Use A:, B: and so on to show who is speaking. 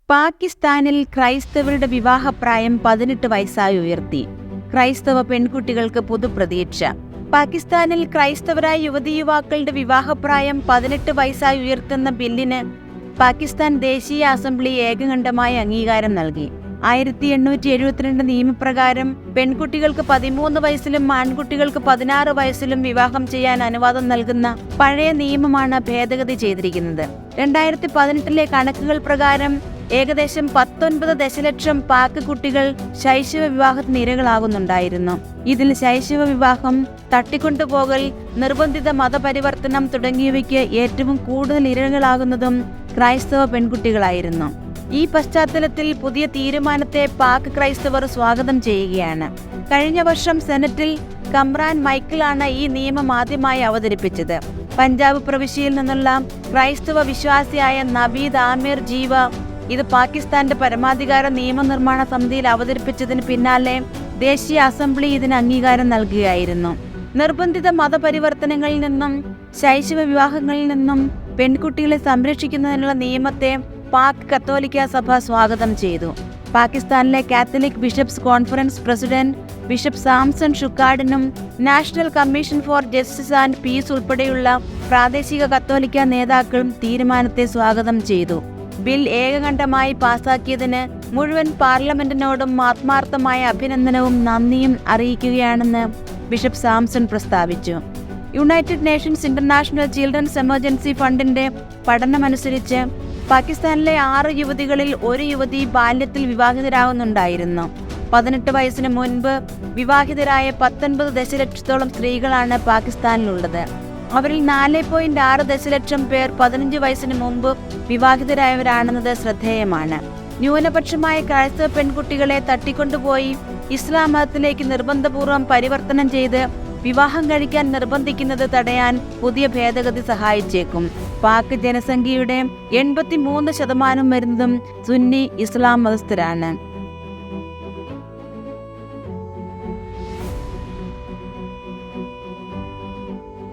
A: പാകിസ്ഥാനിൽ ക്രൈസ്തവരുടെ വിവാഹപ്രായം 18 വയസ്സായി ഉയർത്തി. ക്രൈസ്തവ പെൺകുട്ടികൾക്ക് പുതുപ്രതീക്ഷ. പാകിസ്ഥാനിൽ ക്രൈസ്തവരായ യുവതീയുവാക്കളുടെ വിവാഹപ്രായം 18 വയസ്സായി ഉയർത്തുന്ന ബില്ലിന് പാകിസ്ഥാൻ ദേശീയ അസംബ്ലി ഏകകണ്ഠമായ അംഗീകാരം നൽകി. 1872 നിയമപ്രകാരം പെൺകുട്ടികൾക്ക് 13 വയസ്സിലും ആൺകുട്ടികൾക്ക് 16 വയസ്സിലും വിവാഹം ചെയ്യാൻ അനുവാദം നൽകുന്ന പഴയ നിയമമാണ് ഭേദഗതി ചെയ്തിരിക്കുന്നത്. 2018 കണക്കുകൾ പ്രകാരം ഏകദേശം 19 ദശലക്ഷം പാക് കുട്ടികൾ ശൈശവ വിവാഹത്തിന് ഇരകളാകുന്നുണ്ടായിരുന്നു. ഇതിൽ ശൈശവ വിവാഹം, തട്ടിക്കൊണ്ടുപോകൽ, നിർബന്ധിത മതപരിവർത്തനം തുടങ്ങിയവയ്ക്ക് ഏറ്റവും കൂടുതൽ ഇരകളാകുന്നതും ക്രൈസ്തവ പെൺകുട്ടികളായിരുന്നു. ഈ പശ്ചാത്തലത്തിൽ പുതിയ തീരുമാനത്തെ പാക് ക്രൈസ്തവർ സ്വാഗതം ചെയ്യുകയാണ്. കഴിഞ്ഞ വർഷം സെനറ്റിൽ കമ്രാൻ മൈക്കിളാണ് ഈ നിയമം ആദ്യമായി അവതരിപ്പിച്ചത്. പഞ്ചാബ് പ്രവിശ്യയിൽ നിന്നുള്ള ക്രൈസ്തവ വിശ്വാസിയായ നബീദ് ആമിർ ജീവ ഇത് പാകിസ്ഥാന്റെ പരമാധികാര നിയമനിർമ്മാണ സമിതിയിൽ അവതരിപ്പിച്ചതിന് പിന്നാലെ ദേശീയ അസംബ്ലി ഇതിന് അംഗീകാരം നൽകുകയായിരുന്നു. നിർബന്ധിത മതപരിവർത്തനങ്ങളിൽ നിന്നും ശൈശവ വിവാഹങ്ങളിൽ നിന്നും പെൺകുട്ടികളെ സംരക്ഷിക്കുന്നതിനുള്ള നിയമത്തെ പാക് കത്തോലിക്ക സഭ സ്വാഗതം ചെയ്തു. പാകിസ്ഥാനിലെ Catholic bishops conference president bishop Samson ഷുക്കാഡിനും national commission for justice and peace ഉൾപ്പെടെയുള്ള പ്രാദേശിക കത്തോലിക്ക നേതാക്കളും തീരുമാനത്തെ സ്വാഗതം ചെയ്തു. ബിൽ ഏകകണ്ഠമായി പാസാക്കിയതിന് മുഴുവൻ പാർലമെന്റിനോടും ആത്മാർത്ഥമായ അഭിനന്ദനവും നന്ദിയും അറിയിക്കുകയാണെന്ന് ബിഷപ്പ് സാംസൺ പ്രസ്താവിച്ചു. United Nations international children's emergency ഫണ്ടിന്റെ പഠനമനുസരിച്ച് പാകിസ്ഥാനിലെ 6 യുവതികളിൽ 1 യുവതി ബാല്യത്തിൽ വിവാഹിതരാകുന്നുണ്ടായിരുന്നു. 18 വയസ്സിന് മുൻപ് വിവാഹിതരായ 19 ദശലക്ഷത്തോളം സ്ത്രീകളാണ് പാകിസ്ഥാനിലുള്ളത്. അവരിൽ 4.6 ദശലക്ഷം പേർ 15 വയസ്സിന് മുമ്പ് വിവാഹിതരായവരാണെന്നത് ശ്രദ്ധേയമാണ്. ന്യൂനപക്ഷമായ ക്രൈസ്തവ പെൺകുട്ടികളെ തട്ടിക്കൊണ്ടുപോയി ഇസ്ലാം മതത്തിലേക്ക് നിർബന്ധപൂർവ്വം പരിവർത്തനം ചെയ്ത് വിവാഹം കഴിക്കാൻ നിർബന്ധിക്കുന്നത് തടയാൻ പുതിയ ഭേദഗതി സഹായിച്ചേക്കും. പാക് ജനസംഖ്യയുടെ 83% വരുന്നതും സുന്നി ഇസ്ലാം മതസ്ഥരാണ്.